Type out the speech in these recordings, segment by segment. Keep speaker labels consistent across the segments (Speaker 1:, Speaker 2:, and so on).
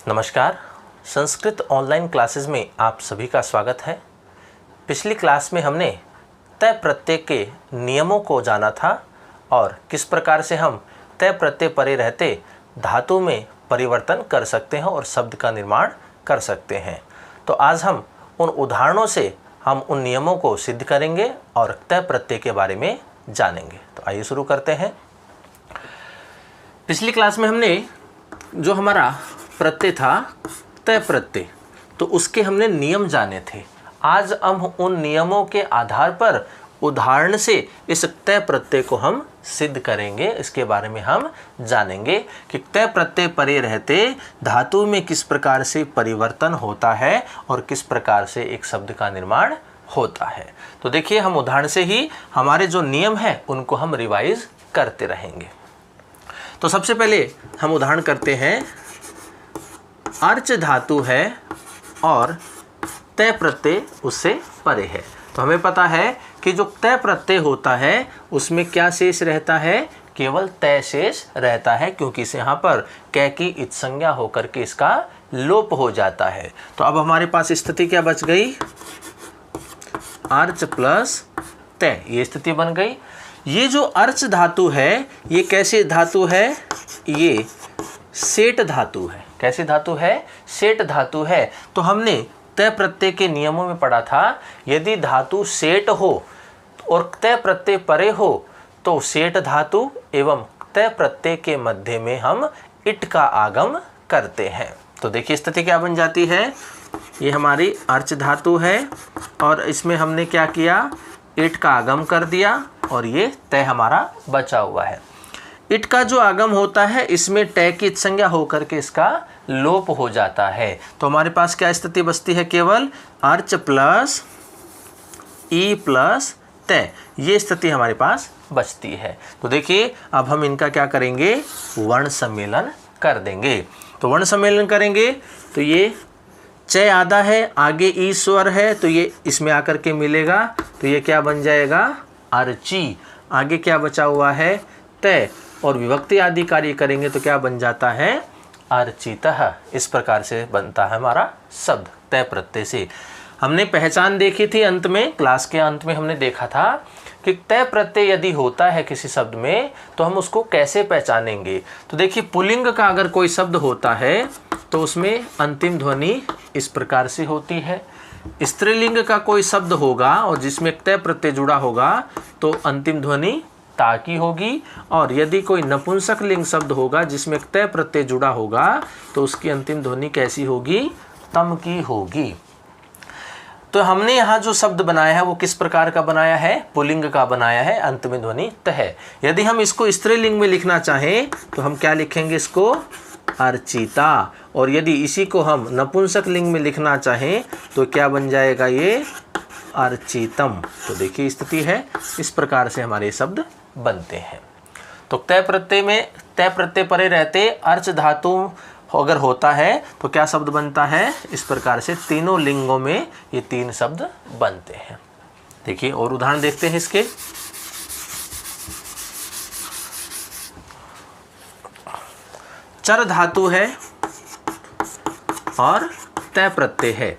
Speaker 1: नमस्कार। Sanskrit online classes में आप सभी का स्वागत है। पिछली क्लास में हमने तय प्रत्यय के नियमों को जाना था और किस प्रकार से हम तय प्रत्यय परे रहते धातु में परिवर्तन कर सकते हैं और शब्द का निर्माण कर सकते हैं। तो आज हम उन उदाहरणों से हम उन नियमों को सिद्ध करेंगे और तय प्रत्यय के बारे में जानेंगे। तो आइए शुरू करते हैं। पिछली क्लास में हमने जो हमारा प्रत्यय था तय प्रत्यय, तो उसके हमने नियम जाने थे। आज हम उन नियमों के आधार पर उदाहरण से इस तय प्रत्यय को हम सिद्ध करेंगे। इसके बारे में हम जानेंगे कि तय प्रत्यय परे रहते धातु में किस प्रकार से परिवर्तन होता है और किस प्रकार से एक शब्द का निर्माण होता है। तो देखिए, हम उदाहरण से ही हमारे जो नियम हैं उनको हम रिवाइज करते रहेंगे। तो सबसे पहले हम उदाहरण करते हैं। अर्च धातु है और तय प्रत्यय उससे परे है। तो हमें पता है कि जो तय प्रत्यय होता है उसमें क्या शेष रहता है, केवल तय शेष रहता है, क्योंकि इसे यहाँ पर कै की इत संज्ञा होकर के इसका लोप हो जाता है। तो अब हमारे पास स्थिति क्या बच गई, अर्च प्लस तय, ये स्थिति बन गई। ये जो अर्च धातु है ये कैसे धातु है, ये सेट धातु है। कैसी धातु है, सेट धातु है। तो हमने तय प्रत्यय के नियमों में पढ़ा था, यदि धातु सेट हो और तय प्रत्यय परे हो तो सेट धातु एवं तय प्रत्यय के मध्य में हम इट का आगम करते हैं। तो देखिए स्थिति क्या बन जाती है, ये हमारी अर्च धातु है और इसमें हमने क्या किया, इट का आगम कर दिया और ये तय हमारा बचा हुआ है। इट का जो आगम होता है इसमें टय की इत संज्ञा होकर के इसका लोप हो जाता है। तो हमारे पास क्या स्थिति बचती है, केवल अर्च प्लस ई प्लस तय, ये स्थिति हमारे पास बचती है। तो देखिए अब हम इनका क्या करेंगे, वर्ण सम्मेलन कर देंगे। तो वर्ण सम्मेलन करेंगे तो ये चय आधा है, आगे ई स्वर है, तो ये इसमें आकर के मिलेगा, तो ये क्या बन जाएगा, अर्ची। आगे क्या बचा हुआ है, तय, और विभक्ति आदि कार्य करेंगे तो क्या बन जाता है, अर्चितः। इस प्रकार से बनता है हमारा शब्द तय प्रत्यय से। हमने पहचान देखी थी अंत में, क्लास के अंत में हमने देखा था कि तय प्रत्यय यदि होता है किसी शब्द में तो हम उसको कैसे पहचानेंगे। तो देखिए, पुल्लिंग का अगर कोई शब्द होता है तो उसमें अंतिम ध्वनि इस प्रकार से होती है। स्त्रीलिंग का कोई शब्द होगा और जिसमें तय प्रत्यय जुड़ा होगा तो अंतिम ध्वनि ता की होगी, और यदि कोई नपुंसक लिंग शब्द होगा जिसमें तय प्रत्यय जुड़ा होगा तो उसकी अंतिम ध्वनि कैसी होगी, तम की होगी। तो हमने यहाँ जो शब्द बनाया है वो किस प्रकार का बनाया है, पुल्लिंग का बनाया है, अंत में ध्वनि त है। यदि हम इसको स्त्रीलिंग में लिखना चाहें तो हम क्या लिखेंगे, इसको अर्चिता, और यदि इसी को हम नपुंसक लिंग में लिखना चाहें तो क्या बन जाएगा, ये अर्चितम। तो देखिए स्थिति है, इस प्रकार से हमारे शब्द बनते हैं। तो तय प्रत्यय में तय प्रत्यय परे रहते अर्च धातु अगर होता है तो क्या शब्द बनता है, इस प्रकार से तीनों लिंगों में ये तीन शब्द बनते हैं। देखिए और उदाहरण देखते हैं इसके। चर धातु है और तय प्रत्यय है।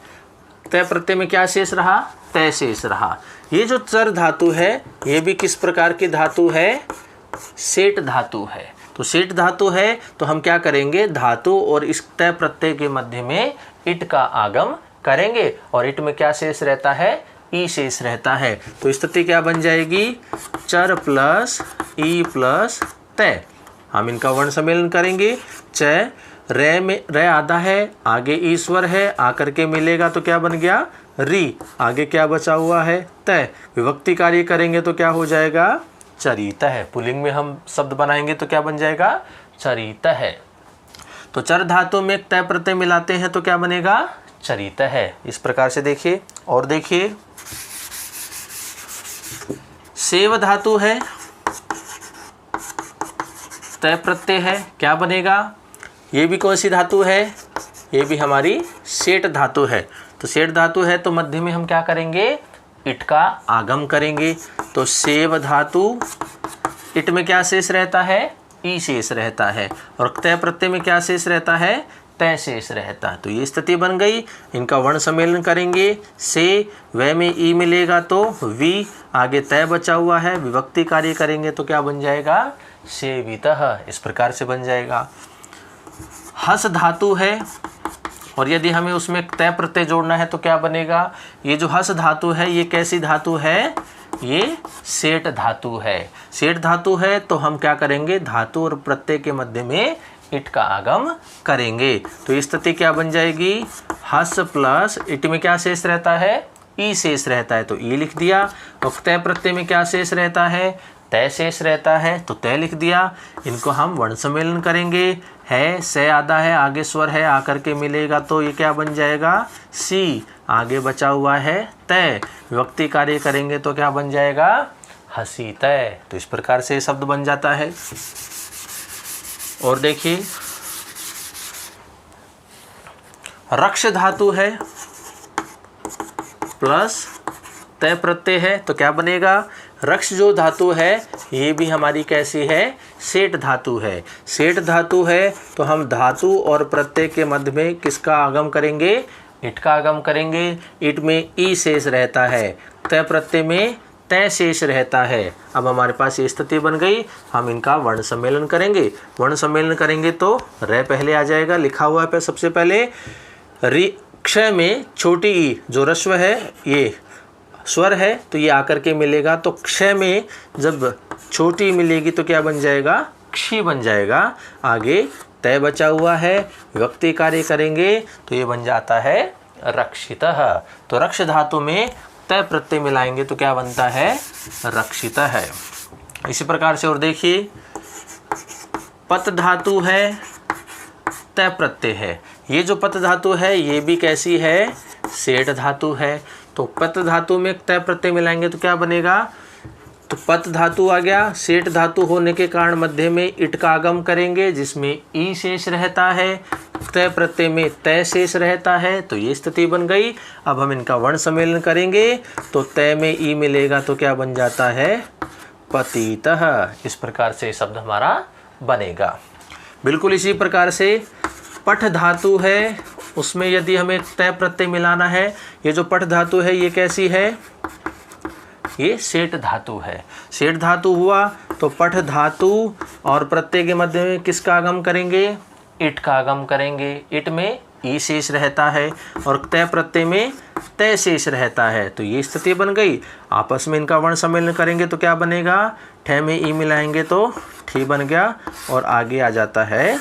Speaker 1: तय प्रत्यय में क्या शेष रहा, तय शेष रहा। ये जो चर धातु है ये भी किस प्रकार की धातु है, सेट धातु है। तो सेट धातु है तो हम क्या करेंगे, धातु और इस तय प्रत्यय के मध्य में इट का आगम करेंगे और इट में क्या शेष रहता है, ई शेष रहता है। तो स्थिति क्या बन जाएगी, चर प्लस ई प्लस तय। हम इनका वर्ण सम्मेलन करेंगे। चय, रे में रे आधा है, आगे ईश्वर है, आकर के मिलेगा तो क्या बन गया, री। आगे क्या बचा हुआ है, तय। विभक्ति कार्य करेंगे तो क्या हो जाएगा, चरिता है। पुल्लिंग में हम शब्द बनाएंगे तो क्या बन जाएगा, चरिता है। तो चर धातु में तय प्रत्यय मिलाते हैं तो क्या बनेगा, चरिता है। इस प्रकार से देखिए। और देखिए, सेव धातु है, तय प्रत्यय है, क्या बनेगा, ये भी कौन सी धातु है, ये भी हमारी सेट धातु है। तो सेट धातु है तो मध्य में हम क्या करेंगे, इट का आगम करेंगे। तो सेव धातु, इट में क्या शेष रहता है, ई शेष रहता है, और तय प्रत्यय में क्या शेष रहता है, तय शेष रहता है। तो ये स्थिति बन गई। इनका वर्ण सम्मेलन करेंगे, से वह में ई मिलेगा तो वी, आगे तय बचा हुआ है, विभक्ति कार्य करेंगे तो क्या बन जाएगा, सेवितः। इस प्रकार से बन जाएगा। हस धातु है और यदि हमें उसमें तय प्रत्यय जोड़ना है तो क्या बनेगा, ये जो हस धातु है ये कैसी धातु है, ये सेठ धातु है। सेठ धातु है तो हम क्या करेंगे, धातु और प्रत्यय के मध्य में इट का आगम करेंगे। तो इस स्थिति क्या बन जाएगी, हस प्लस इट में क्या शेष रहता है, ई शेष रहता है तो ई लिख दिया। और तय प्रत्यय में क्या शेष रहता है, तय शेष रहता है तो तय लिख दिया। इनको हम वर्ण सम्मेलन करेंगे, है से आधा है, आगे स्वर है, आकर के मिलेगा तो ये क्या बन जाएगा, सी, आगे बचा हुआ है तय, विभक्ति कार्य करेंगे तो क्या बन जाएगा, हसी तय। तो इस प्रकार से शब्द बन जाता है। और देखिए रक्ष धातु है प्लस तय प्रत्यय है तो क्या बनेगा, रक्ष जो धातु है ये भी हमारी कैसी है, सेठ धातु है। सेठ धातु है तो हम धातु और प्रत्यय के मध्य में किसका आगम करेंगे, इट का आगम करेंगे। इट में ई शेष रहता है, तय प्रत्यय में तय शेष रहता है। अब हमारे पास ये स्थिति बन गई। हम इनका वर्ण सम्मेलन करेंगे। वर्ण सम्मेलन करेंगे तो रे पहले आ जाएगा, लिखा हुआ है सबसे पहले। रि क्षय में छोटी ई जो रस्व है ये स्वर है तो ये आकर के मिलेगा, तो क्षय में जब छोटी मिलेगी तो क्या बन जाएगा, क्षी बन जाएगा। आगे तय बचा हुआ है, विभक्ति कार्य करेंगे तो ये बन जाता है रक्षितः। तो रक्ष धातु में तय प्रत्यय मिलाएंगे तो क्या बनता है, रक्षितः है। इसी प्रकार से और देखिए पत धातु है, तय प्रत्यय है। ये जो पत धातु है ये भी कैसी है, सेठ धातु है। तो पत धातु में तय प्रत्यय मिलाएंगे तो क्या बनेगा, तो पत धातु आ गया। सेठ धातु होने के कारण मध्य में इट का आगम करेंगे जिसमें ई शेष रहता है, तय प्रत्यय में तय शेष रहता है तो ये स्थिति बन गई। अब हम इनका वर्ण सम्मेलन करेंगे तो तय में ई मिलेगा तो क्या बन जाता है, पतितः। इस प्रकार से शब्द हमारा बनेगा। बिल्कुल इसी प्रकार से पठ धातु है, उसमें यदि हमें तय प्रत्यय मिलाना है, ये जो पठ धातु है ये कैसी है, ये सेठ धातु है। सेठ धातु हुआ तो पठ धातु और प्रत्यय के मध्य में किसका आगम करेंगे, इट का आगम करेंगे। इट में ई शेष रहता है और तय प्रत्यय में तय शेष रहता है तो ये स्थिति बन गई। आपस में इनका वर्ण सम्मेलन करेंगे तो क्या बनेगा, ठे में ई मिलाएंगे तो ठी बन गया और आगे आ जाता है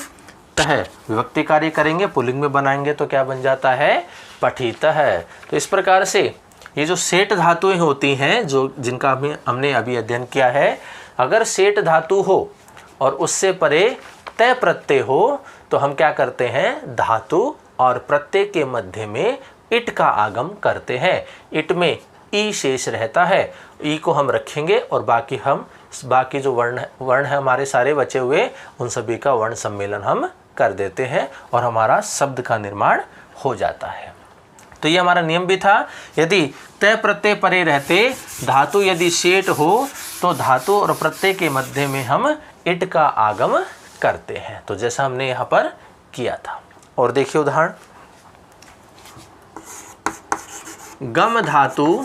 Speaker 1: तह। विभक्ति कार्य करेंगे, पुल्लिंग में बनाएंगे तो क्या बन जाता है, पठितः। तो इस प्रकार से ये जो सेठ धातुएं होती हैं जो जिनका हमने अभी अध्ययन किया है, अगर सेठ धातु हो और उससे परे तय प्रत्यय हो तो हम क्या करते हैं, धातु और प्रत्यय के मध्य में इट का आगम करते हैं। इट में ई शेष रहता है, ई को हम रखेंगे और बाकी जो वर्ण है हमारे सारे बचे हुए उन सभी का वर्ण सम्मेलन हम कर देते हैं और हमारा शब्द का निर्माण हो जाता है। तो ये हमारा नियम भी था। यदि तय प्रत्यय परे रहते, धातु यदि सेठ हो तो धातु और प्रत्यय के मध्य में हम इट का आगम करते हैं, तो जैसा हमने यहाँ पर किया था। और देखिए उदाहरण, गम धातु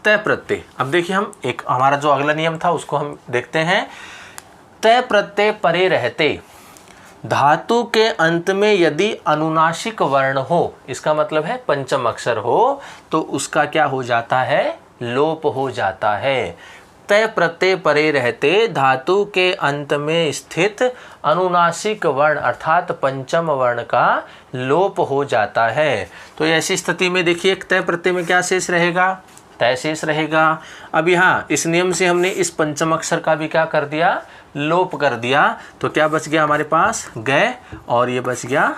Speaker 1: तय प्रत्यय। अब देखिए हम एक हमारा जो अगला नियम था उसको हम देखते हैं। तय प्रत्यय परे रहते, धातु के अंत में यदि अनुनासिक वर्ण हो, इसका मतलब है पंचम अक्षर हो, तो उसका क्या हो जाता है, लोप हो जाता है। तय प्रत्यय परे रहते धातु के अंत में स्थित अनुनासिक वर्ण अर्थात पंचम वर्ण का लोप हो जाता है। तो ऐसी स्थिति में देखिए तय प्रत्यय में क्या शेष रहेगा, तय शेष रहेगा। अब यहाँ इस नियम से हमने इस पंचम अक्षर का भी क्या कर दिया, लोप कर दिया। तो क्या बच गया हमारे पास, गय, और ये बच गया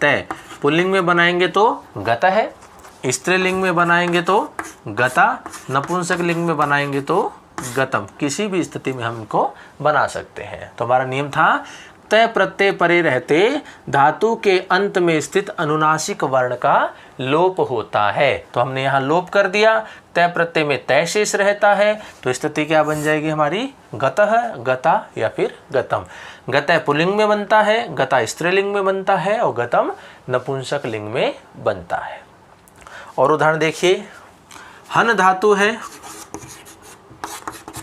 Speaker 1: तय। पुल्लिंग में बनाएंगे तो गत है, स्त्रीलिंग में बनाएंगे तो गता, नपुंसक लिंग में बनाएंगे तो गतम। किसी भी स्थिति में हम इनको बना सकते हैं। तो हमारा नियम था तय प्रत्यय परे रहते धातु के अंत में स्थित अनुनासिक वर्ण का लोप होता है। तो हमने यहाँ लोप कर दिया, तय प्रत्यय में तय शेष रहता है, तो स्थिति क्या बन जाएगी हमारी? गतः, गता या फिर गतम। गतः पुल्लिंग में बनता है, गता स्त्रीलिंग में बनता है और गतम नपुंसक लिंग में बनता है। और उदाहरण देखिए, हन धातु है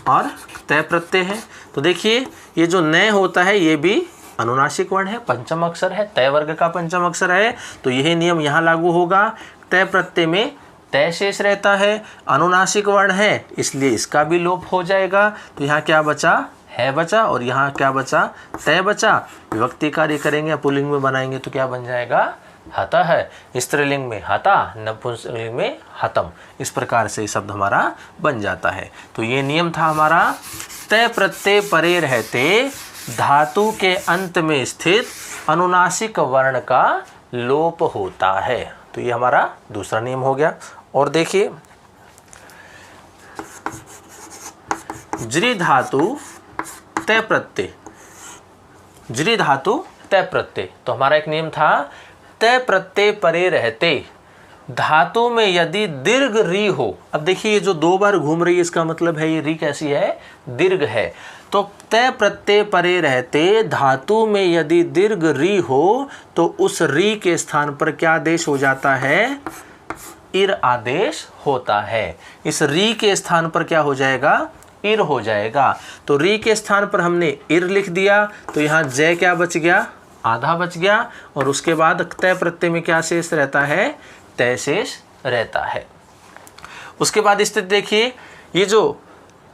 Speaker 1: और तय प्रत्यय है। तो देखिए ये जो न होता है ये भी अनुनासिक वर्ण है, पंचम अक्षर है, तय वर्ग का पंचम अक्षर है, तो यही नियम यहाँ लागू होगा। तय प्रत्यय में तय शेष रहता है, अनुनासिक वर्ण है, इसलिए इसका भी लोप हो जाएगा। तो यहाँ क्या बचा? है बचा, और यहाँ क्या बचा? तय बचा। विभक्ति कार्य करेंगे, पुल्लिंग में बनाएंगे तो क्या बन जाएगा? हता है। स्त्रीलिंग में हता, नपुंसकलिंग में हतम। इस प्रकार से शब्द हमारा बन जाता है। तो ये नियम था हमारा, तय प्रत्यय परे रहते धातु के अंत में स्थित अनुनासिक वर्ण का लोप होता है। तो ये हमारा दूसरा नियम हो गया। और देखिए, ज्री धातु तय प्रत्यय, ज्री धातु तय प्रत्यय। तो हमारा एक नियम था, तय प्रत्यय परे रहते धातु में यदि दीर्घ री हो। अब देखिए ये जो दो बार घूम रही है, इसका मतलब है ये री कैसी है? दीर्घ है। तो तय प्रत्यय परे रहते धातु में यदि दीर्घ री हो तो उस री के स्थान पर क्या आदेश हो जाता है? इर आदेश होता है। इस री के स्थान पर क्या हो जाएगा? इर हो जाएगा। तो री के स्थान पर हमने इर लिख दिया, तो यहाँ जय क्या बच गया? आधा बच गया। और उसके बाद तय प्रत्यय में क्या शेष रहता है? तय शेष रहता है। उसके बाद स्थिति देखिए, ये जो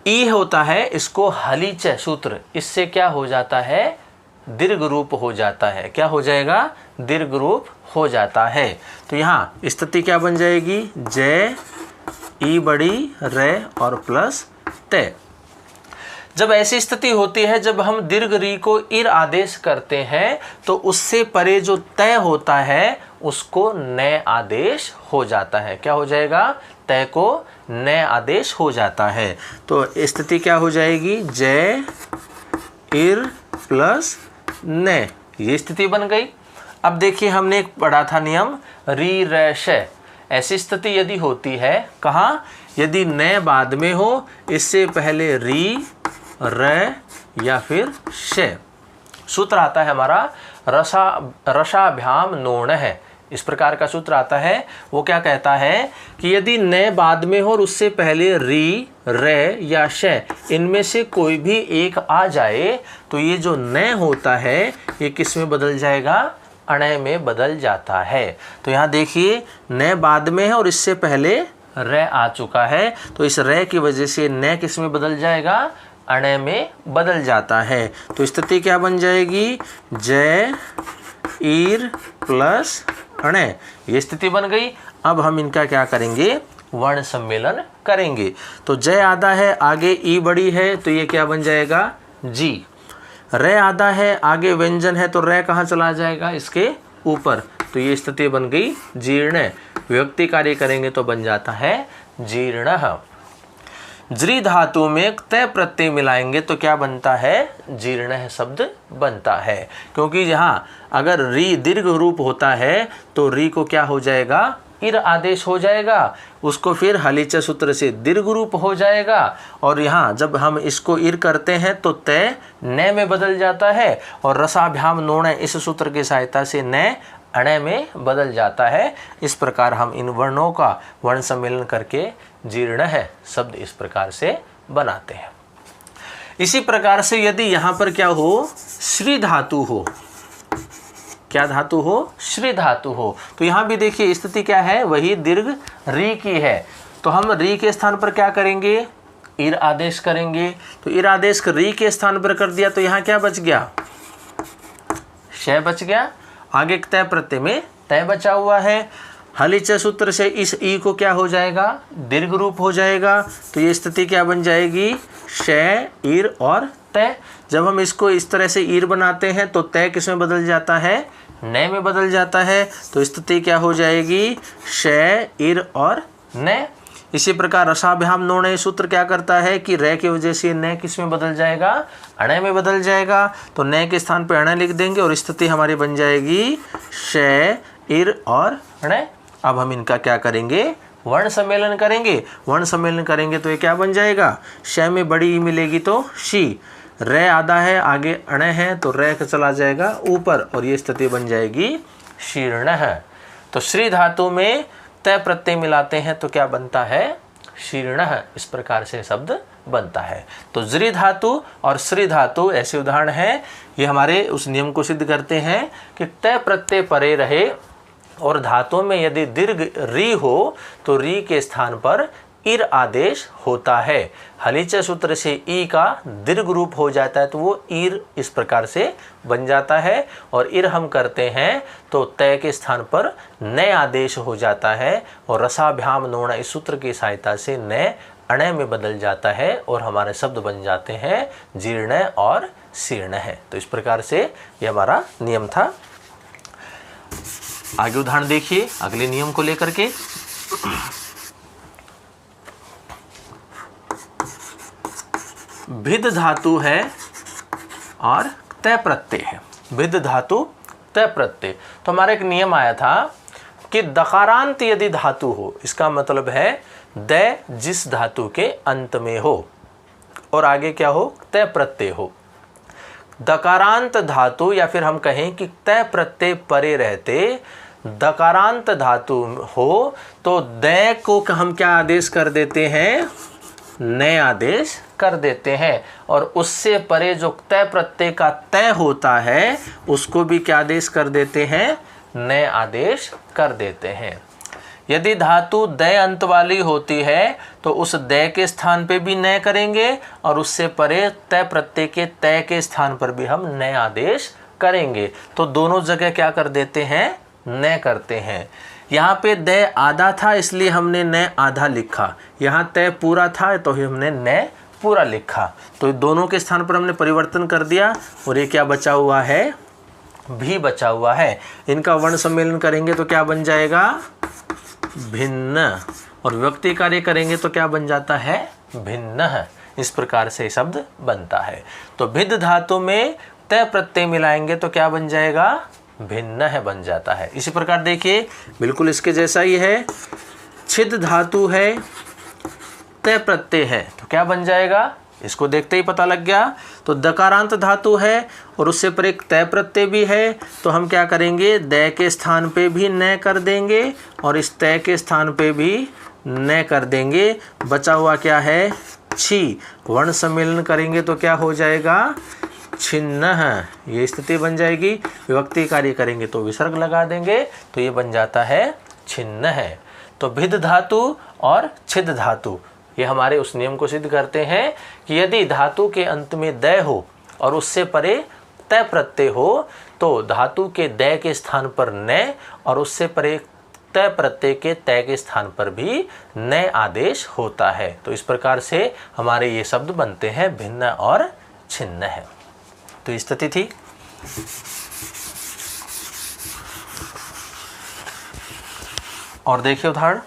Speaker 1: ई होता है इसको हलीच सूत्र, इससे क्या हो जाता है? दीर्घ रूप हो जाता है। क्या हो जाएगा? दीर्घ रूप हो जाता है। तो यहाँ स्थिति क्या बन जाएगी? जय, ई बड़ी, रे और प्लस तय। जब ऐसी स्थिति होती है, जब हम दीर्घ री को इर आदेश करते हैं तो उससे परे जो तय होता है उसको नए आदेश हो जाता है। क्या हो जाएगा? तय को नए आदेश हो जाता है। तो स्थिति क्या हो जाएगी? जय, इर प्लस न, ये स्थिति बन गई। अब देखिए हमने एक पढ़ा था नियम, री रे श। ऐसी स्थिति यदि होती है, कहाँ? यदि न बाद में हो, इससे पहले री, र या फिर श। सूत्र आता है हमारा रसाभ्याम नोण है। इस प्रकार का सूत्र आता है। वो क्या कहता है कि यदि न बाद में हो और उससे पहले री, रे या श, इनमें से कोई भी एक आ जाए तो ये जो न होता है ये किस में बदल जाएगा? अणय में बदल जाता है। तो यहाँ देखिए, न बाद में है और इससे पहले रे आ चुका है, तो इस रे की वजह से न किस में बदल जाएगा? अणय में बदल जाता है। तो स्थिति क्या बन जाएगी? जय, ईर प्लस अणय, ये स्थिति बन गई। अब हम इनका क्या करेंगे? वर्ण सम्मेलन करेंगे। तो जय आधा है, आगे ई बड़ी है, तो ये क्या बन जाएगा? जी। रे आधा है, आगे व्यंजन है, तो रे कहाँ चला जाएगा? इसके ऊपर। तो ये स्थिति बन गई जीर्ण। विभक्ति कार्य करेंगे तो बन जाता है जीर्णः। ज्री धातु में तय प्रत्यय मिलाएंगे तो क्या बनता है? जीर्णः शब्द बनता है। क्योंकि यहाँ अगर री दीर्घ रूप होता है तो री को क्या हो जाएगा? इर आदेश हो जाएगा, उसको फिर हलीच सूत्र से दीर्घ रूप हो जाएगा। और यहाँ जब हम इसको इर करते हैं तो तय न में बदल जाता है, और रसाभ्याम नोण इस सूत्र की सहायता से न अणय में बदल जाता है। इस प्रकार हम इन वर्णों का वर्ण सम्मेलन करके जीर्णः शब्द इस प्रकार से बनाते हैं। इसी प्रकार से यदि यहाँ पर क्या हो? श्री धातु हो। क्या धातु हो? श्री धातु हो। तो यहाँ भी देखिए स्थिति क्या है? वही दीर्घ री की है। तो हम री के स्थान पर क्या करेंगे? इर आदेश करेंगे। तो इर आदेश री के स्थान पर कर दिया तो यहाँ क्या बच गया? श बच गया। आगे तय प्रत्यय में तय बचा हुआ है। हलीच सूत्र से इस ई को क्या हो जाएगा? दीर्घ रूप हो जाएगा। तो ये स्थिति क्या बन जाएगी? श, ईर और तय। जब हम इसको इस तरह से ईर बनाते हैं तो तय किस में बदल जाता है? न में बदल जाता है। तो स्थिति क्या हो जाएगी? श, ईर और न। इसी प्रकार रसाभ्याम नोणे सूत्र क्या करता है कि रे की वजह से न किस में बदल जाएगा, अण में बदल जाएगा। तो न के स्थान पे अण लिख देंगे और स्थिति हमारी बन जाएगी श, इर और ण। अब हम इनका क्या करेंगे, वर्ण सम्मेलन करेंगे। वर्ण सम्मेलन करेंगे तो ये क्या बन जाएगा, श में बड़ी ई मिलेगी तो शी, रे आधा है आगे अण है तो रे का चला जाएगा ऊपर और ये स्थिति बन जाएगी शीर्ण। तो श्री धातु में तय प्रत्यय मिलाते हैं तो क्या बनता है, शीर्ण। इस प्रकार से शब्द बनता है। तो ज्री धातु और श्री धातु ऐसे उदाहरण हैं, ये हमारे उस नियम को सिद्ध करते हैं कि तय प्रत्यय परे रहे और धातुओं में यदि दीर्घ री हो तो री के स्थान पर इर आदेश होता है। हलीच सूत्र से ई का दीर्घ रूप हो जाता है तो वो इर इस प्रकार से बन जाता है। और इर हम करते हैं तो तय के स्थान पर नए आदेश हो जाता है और रसाभ्याम नोण इस सूत्र की सहायता से नए अण में बदल जाता है और हमारे शब्द बन जाते हैं जीर्ण और शीर्ण है। तो इस प्रकार से ये हमारा नियम था। आगे उदाहरण देखिए अगले नियम को लेकर के। भिद धातु है और तय प्रत्यय है। भिद धातु तय प्रत्यय। तो हमारा एक नियम आया था कि दकारांत यदि धातु हो, इसका मतलब है द जिस धातु के अंत में हो और आगे क्या हो, तय प्रत्यय हो। दकारांत धातु या फिर हम कहें कि तय प्रत्यय परे रहते दकारांत धातु हो तो द को हम क्या आदेश कर देते हैं, नए आदेश कर देते हैं। और उससे परे जो तय प्रत्यय का तय होता है उसको भी क्या आदेश कर देते हैं, नए आदेश कर देते हैं। यदि धातु दय अंत वाली होती है तो उस दय के स्थान पे भी नए करेंगे और उससे परे तय प्रत्यय के तय के स्थान पर भी हम नए आदेश करेंगे। तो दोनों जगह क्या कर देते हैं, नए करते हैं। यहाँ पे दय आधा था इसलिए हमने नए आधा लिखा, यहाँ तय पूरा था तो हमने नए पूरा लिखा। तो दोनों के स्थान पर हमने परिवर्तन कर दिया और ये क्या बचा हुआ है, भी बचा हुआ है। इनका वर्ण सम्मेलन करेंगे तो क्या बन जाएगा, भिन्न। और विभक्ति कार्य करेंगे तो क्या बन जाता है, भिन्न। इस प्रकार से शब्द बनता है। तो भिद धातु में तय प्रत्यय मिलाएंगे तो क्या बन जाएगा, भिन्न है बन जाता है। इसी प्रकार देखिए बिल्कुल इसके जैसा ही है। छिद धातु है, तय प्रत्यय है तो क्या बन जाएगा, इसको देखते ही पता लग गया। तो दकारांत धातु है और उससे पर एक तय प्रत्यय भी है तो हम क्या करेंगे, द के स्थान पे भी न कर देंगे और इस तय के स्थान पे भी न कर देंगे। बचा हुआ क्या है, छी। वर्ण सम्मेलन करेंगे तो क्या हो जाएगा, छिन्न है, ये स्थिति बन जाएगी। विभक्ति कार्य करेंगे तो विसर्ग लगा देंगे तो ये बन जाता है छिन्न है। तो भिद धातु और छिद धातु ये हमारे उस नियम को सिद्ध करते हैं कि यदि धातु के अंत में दय हो और उससे परे तय प्रत्यय हो तो धातु के दय के स्थान पर न और उससे परे तय प्रत्यय के तय के स्थान पर भी नए आदेश होता है। तो इस प्रकार से हमारे ये शब्द बनते हैं भिन्न और छिन्न है। तो स्थिति थी। और देखिए उदाहरण,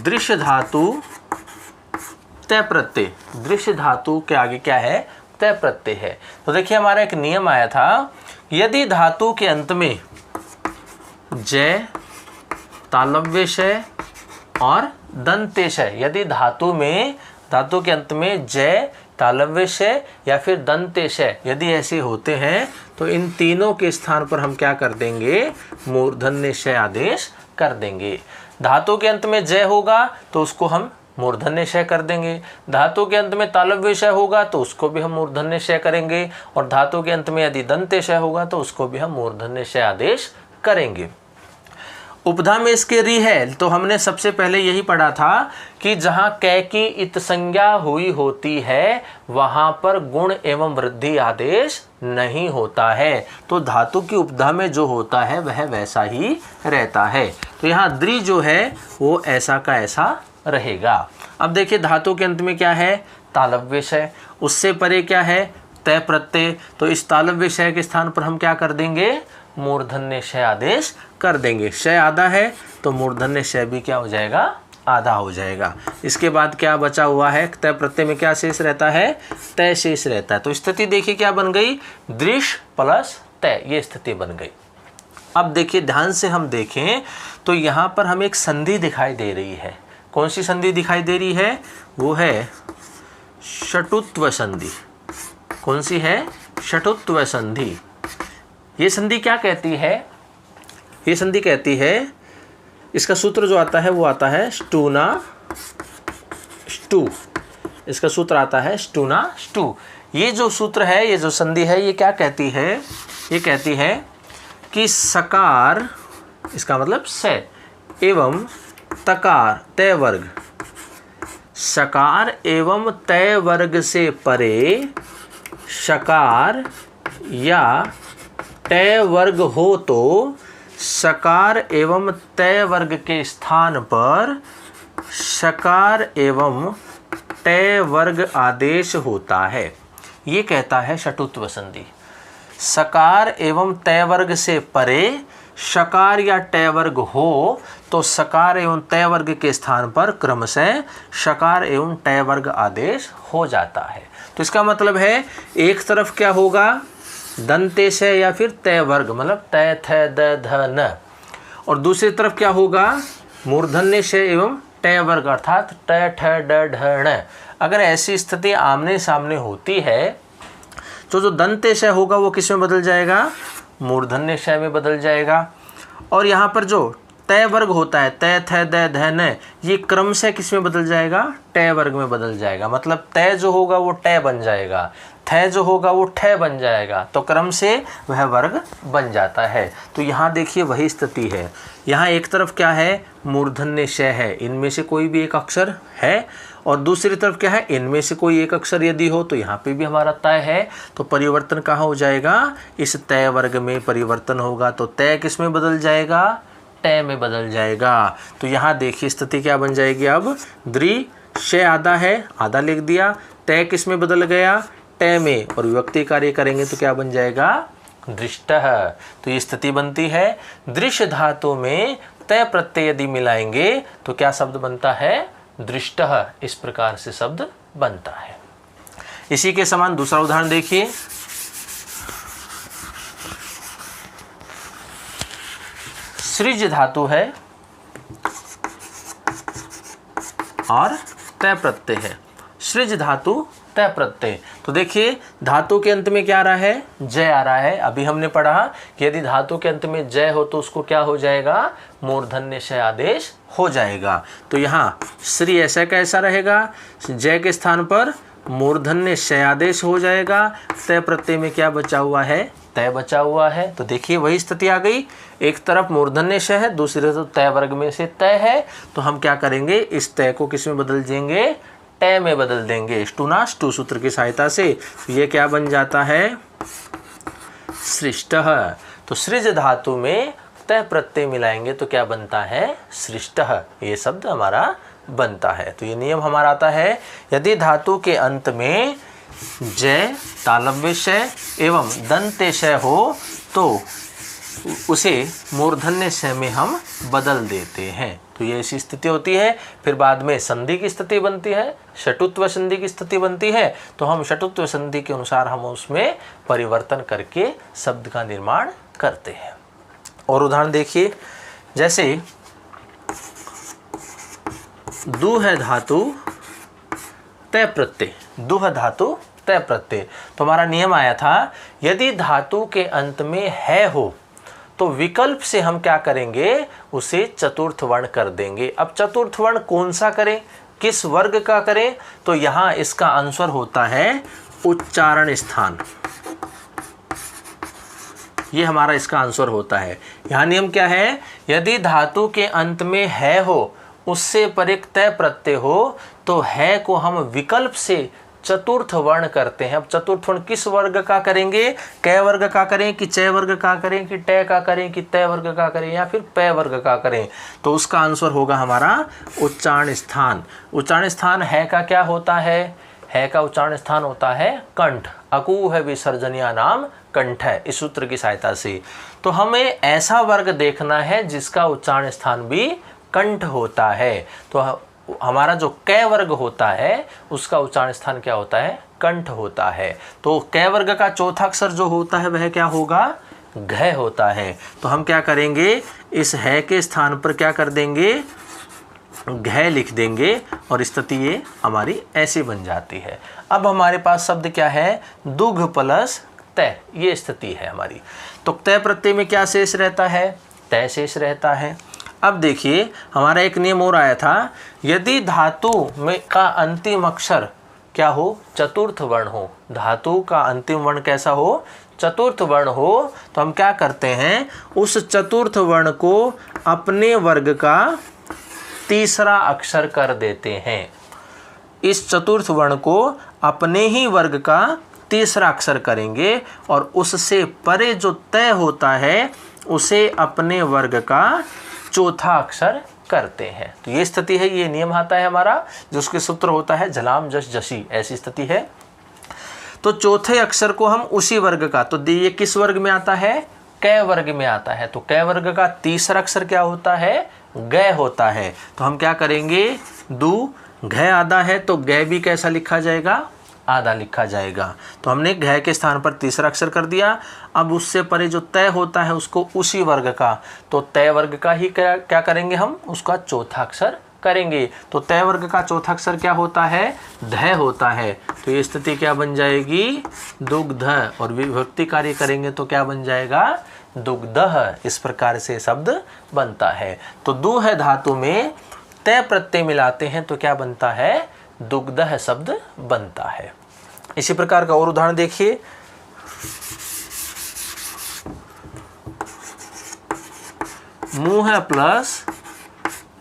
Speaker 1: दृश्य धातु तय प्रत्यय। दृश्य धातु के आगे क्या है, तय प्रत्यय है। तो देखिए हमारा एक नियम आया था, यदि धातु के अंत में जय, तालव्यशय और दंतेशय, यदि धातु के अंत में जय, तालव्यशय या फिर दंतेशय यदि ऐसे होते हैं तो इन तीनों के स्थान पर हम क्या कर देंगे, मूर्धन्यशय आदेश कर देंगे। धातु के अंत में जय होगा तो उसको हम मूर्धन्यशय कर देंगे। धातु के अंत में तालव्यशय होगा तो उसको भी हम मूर्धन्यशय करेंगे और धातु के अंत में यदि दंतेशय होगा तो उसको भी हम मूर्धन्यशय आदेश करेंगे। उपधा में इसके री है तो हमने सबसे पहले यही पढ़ा था कि जहाँ कै की इत संज्ञा हुई होती है वहाँ पर गुण एवं वृद्धि आदेश नहीं होता है। तो धातु की उपधा में जो होता है वह वैसा ही रहता है। तो यहाँ द्रि जो है वो ऐसा का ऐसा रहेगा। अब देखिए धातु के अंत में क्या है, तालव्यशय, उससे परे क्या है, तय प्रत्यय। तो इस तालव्यशय के स्थान पर हम क्या कर देंगे, मूर्धन्य श आदेश कर देंगे। श आधा है तो मूर्धन्य श भी क्या हो जाएगा, आधा हो जाएगा। इसके बाद क्या बचा हुआ है, तय प्रत्यय में क्या शेष रहता है, तय शेष रहता है। तो स्थिति देखिए क्या बन गई, दृश्य प्लस तय, ये स्थिति बन गई। अब देखिए ध्यान से हम देखें तो यहाँ पर हमें एक संधि दिखाई दे रही है। कौन सी संधि दिखाई दे रही है, वो है षटुत्व संधि। कौन सी है, षटुत्व संधि। ये संधि क्या कहती है, ये संधि कहती है, इसका सूत्र जो आता है वो आता है स्टूना स्टू। इसका सूत्र आता है स्टूना स्टू। ये जो सूत्र है, ये जो संधि है, ये क्या कहती है, ये कहती है कि सकार, इसका मतलब से, एवं तकार तय वर्ग, सकार एवं तय वर्ग से परे शकार या तय वर्ग हो तो सकार एवं तय वर्ग के स्थान पर शकार एवं तय वर्ग आदेश होता है। ये कहता है षटुत्व संधि। सकार एवं तय वर्ग से परे शकार या तय वर्ग हो तो सकार एवं तय वर्ग के स्थान पर क्रमशः शकार एवं तय वर्ग आदेश हो जाता है। तो इसका मतलब है एक तरफ क्या होगा, दंतेश या फिर तय वर्ग, मतलब तय थ द ध न, और दूसरी तरफ क्या होगा, मूर्धन्य श एवं तय वर्ग अर्थात तय ठ ड ढ ण। अगर ऐसी स्थिति आमने सामने होती है तो जो दंतेश होगा वो किस में बदल जाएगा, मूर्धन्य श में बदल जाएगा। और यहाँ पर जो तय वर्ग होता है, तय थ द ध न, ये क्रम से किस में बदल जाएगा, तय वर्ग में बदल जाएगा। मतलब तय जो होगा वो टय बन जाएगा, थ जो होगा वो ठय बन जाएगा, तो क्रम से वह वर्ग बन जाता है। तो यहाँ देखिए वही स्थिति है। यहाँ एक तरफ क्या है, मूर्धन्य श है, इनमें से कोई भी एक अक्षर है, और दूसरी तरफ क्या है, इनमें से कोई एक अक्षर यदि हो तो यहाँ पे भी हमारा तय है। तो परिवर्तन कहाँ हो जाएगा, इस तय वर्ग में परिवर्तन होगा। तो तय किस में बदल जाएगा, तय में बदल जाएगा। तो यहाँ देखिए स्थिति क्या बन जाएगी, अब दृश्य आधा है, आधा लिख दिया, तय किस में बदल गया, तय में, और विभक्ति कार्य करेंगे तो क्या बन जाएगा, दृष्टः। तो ये स्थिति बनती है। दृश्य धातु में तय प्रत्यय यदि मिलाएंगे तो क्या शब्द बनता है, दृष्टः। इस प्रकार से शब्द बनता है। इसी के समान दूसरा उदाहरण देखिए, सृज धातु है और तय प्रत्यय है। सृज धातु तय प्रत्यय। तो देखिए धातु के अंत में क्या आ रहा है, जय आ रहा है। अभी हमने पढ़ा कि यदि धातु के अंत में जय हो तो उसको क्या हो जाएगा, मूर्धन्य श आदेश हो जाएगा। तो यहाँ श्री ऐसा कैसा रहेगा, जय के स्थान पर मूर्धन्य श आदेश हो जाएगा। तय प्रत्यय में क्या बचा हुआ है, तय बचा हुआ है। तो देखिए वही स्थिति आ गई, एक तरफ मूर्धन्य श है, दूसरी तरफ तय वर्ग में से तय है। तो हम क्या करेंगे, इस तय को किस में बदल देंगे, तय में बदल देंगे, स्टूना स्टू सूत्र की सहायता से। ये क्या बन जाता है, सृष्टः। तो सृज धातु में तय प्रत्यय मिलाएंगे तो क्या बनता है, सृष्टः। ये शब्द हमारा बनता है। तो ये नियम हमारा आता है, यदि धातु के अंत में जय, तालव्य श एवं दंत्य श हो तो उसे मूर्धन्य श में हम बदल देते हैं। तो ये ऐसी स्थिति होती है। फिर बाद में संधि की स्थिति बनती है, षटुत्व संधि की स्थिति बनती है। तो हम षटुत्व संधि के अनुसार हम उसमें परिवर्तन करके शब्द का निर्माण करते हैं। और उदाहरण देखिए, जैसे दुह धातु तय प्रत्यय, दुह धातु तय प्रत्यय। तो हमारा नियम आया था, यदि धातु के अंत में है हो तो विकल्प से हम क्या करेंगे, उसे चतुर्थ वर्ण कर देंगे। अब चतुर्थ वर्ण कौन सा करें, किस वर्ग का करें, तो यहाँ इसका आंसर होता है उच्चारण स्थान। ये हमारा इसका आंसर होता है। यहाँ नियम क्या है, यदि धातु के अंत में है हो, उससे पर एक तय प्रत्यय हो, तो है को हम विकल्प से चतुर्थ वर्ण करते हैं। अब चतुर्थ वर्ण किस वर्ग का करेंगे, कै वर्ग का करें कि चय वर्ग का करें कि टय का करें कि तय वर्ग का करें या फिर पय वर्ग का करें, तो उसका आंसर होगा हमारा उच्चारण स्थान। उच्चारण स्थान है का क्या होता है, है का उच्चारण स्थान होता है कंठ। अकूह विसर्जनीय नाम कंठ है, इस सूत्र की सहायता से। तो हमें ऐसा वर्ग देखना है जिसका उच्चारण स्थान भी कंठ होता है। तो हमारा जो कै वर्ग होता है उसका उच्चारण स्थान क्या होता है? कंठ होता है। तो कै वर्ग का चौथा अक्षर जो होता है वह क्या होगा? घ होता है। तो हम क्या करेंगे, इस है के स्थान पर क्या कर देंगे? घ लिख देंगे और स्थिति ये हमारी ऐसी बन जाती है। अब हमारे पास शब्द क्या है? दुघ प्लस तय, ये स्थिति है हमारी। तो तय प्रत्यय में क्या शेष रहता है? तय शेष रहता है। अब देखिए हमारा एक नियम और आया था, यदि धातु में का अंतिम अक्षर क्या हो? चतुर्थ वर्ण हो। धातु का अंतिम वर्ण कैसा हो? चतुर्थ वर्ण हो। तो हम क्या करते हैं, उस चतुर्थ वर्ण को अपने वर्ग का तीसरा अक्षर कर देते हैं। इस चतुर्थ वर्ण को अपने ही वर्ग का तीसरा अक्षर करेंगे और उससे परे जो तय होता है उसे अपने वर्ग का चौथा अक्षर करते हैं। तो ये स्थिति है, ये नियम आता है हमारा, जिसके सूत्र होता है झलाम जश जशी, ऐसी स्थिति है। तो चौथे अक्षर को हम उसी वर्ग का, तो ये किस वर्ग में आता है? कै वर्ग में आता है। तो कै वर्ग का तीसरा अक्षर क्या होता है? ग होता है। तो हम क्या करेंगे, दु घ आधा है तो ग भी कैसा लिखा जाएगा? आधा लिखा जाएगा। तो हमने घ के स्थान पर तीसरा अक्षर कर दिया। अब उससे परे जो तय होता है उसको उसी वर्ग का, तो तय वर्ग का ही क्या करेंगे हम? उसका चौथा अक्षर करेंगे। तो तय वर्ग का चौथा अक्षर क्या होता है? ध होता है। तो ये स्थिति क्या बन जाएगी? दुग्ध। और विभक्ति कार्य करेंगे तो क्या बन जाएगा? दुग्धः। इस प्रकार से शब्द बनता है। तो दु है धातु में तय प्रत्यय मिलाते हैं तो क्या बनता है? दुग्धः शब्द बनता है। इसी प्रकार का और उदाहरण देखिए, मुंह प्लस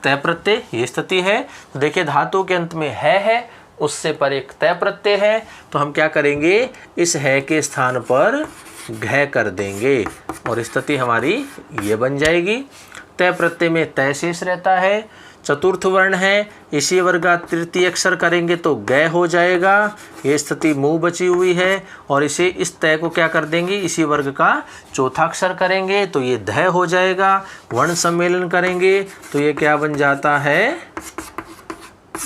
Speaker 1: तय प्रत्यय, ये स्थिति है। तो देखिए धातु के अंत में है, उससे पर एक तय प्रत्यय है। तो हम क्या करेंगे, इस है के स्थान पर घ कर देंगे और स्थिति हमारी ये बन जाएगी। तय प्रत्यय में तय शेष रहता है, चतुर्थ वर्ण है, इसी वर्ग का तृतीय अक्षर करेंगे तो ग हो जाएगा। ये स्थिति मुंह बची हुई है और इसे इस तय को क्या कर देंगे? इसी वर्ग का चौथा अक्षर करेंगे तो ये ध हो जाएगा। वर्ण सम्मेलन करेंगे तो ये क्या बन जाता है?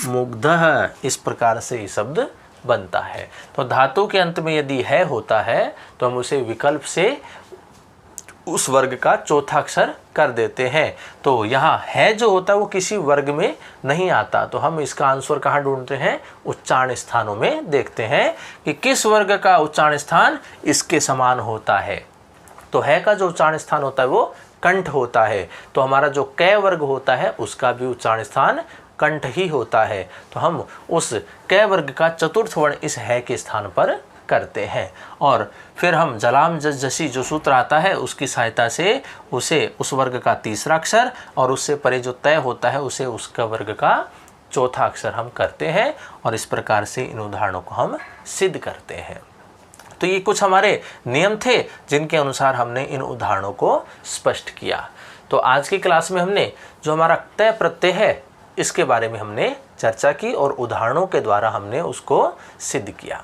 Speaker 1: मुग्धः। इस प्रकार से ये शब्द बनता है। तो धातु के अंत में यदि है होता है तो हम उसे विकल्प से उस वर्ग का चौथा अक्षर कर देते हैं। तो यहाँ है जो होता है वो किसी वर्ग में नहीं आता। तो हम इसका आंसर कहाँ ढूंढते हैं? उच्चारण स्थानों में देखते हैं कि किस वर्ग का उच्चारण स्थान इसके समान होता है। तो है का जो उच्चारण स्थान होता है वो कंठ होता है। तो हमारा जो कै वर्ग होता है उसका भी उच्चारण स्थान कंठ ही होता है। तो हम उस कै वर्ग का चतुर्थ वर्ण इस है के स्थान पर करते हैं और फिर हम जलाम जस जसी जो सूत्र आता है उसकी सहायता से उसे उस वर्ग का तीसरा अक्षर और उससे परे जो तय होता है उसे उसका वर्ग का चौथा अक्षर हम करते हैं और इस प्रकार से इन उदाहरणों को हम सिद्ध करते हैं। तो ये कुछ हमारे नियम थे जिनके अनुसार हमने इन उदाहरणों को स्पष्ट किया। तो आज की क्लास में हमने जो हमारा तय प्रत्यय है इसके बारे में हमने चर्चा की और उदाहरणों के द्वारा हमने उसको सिद्ध किया।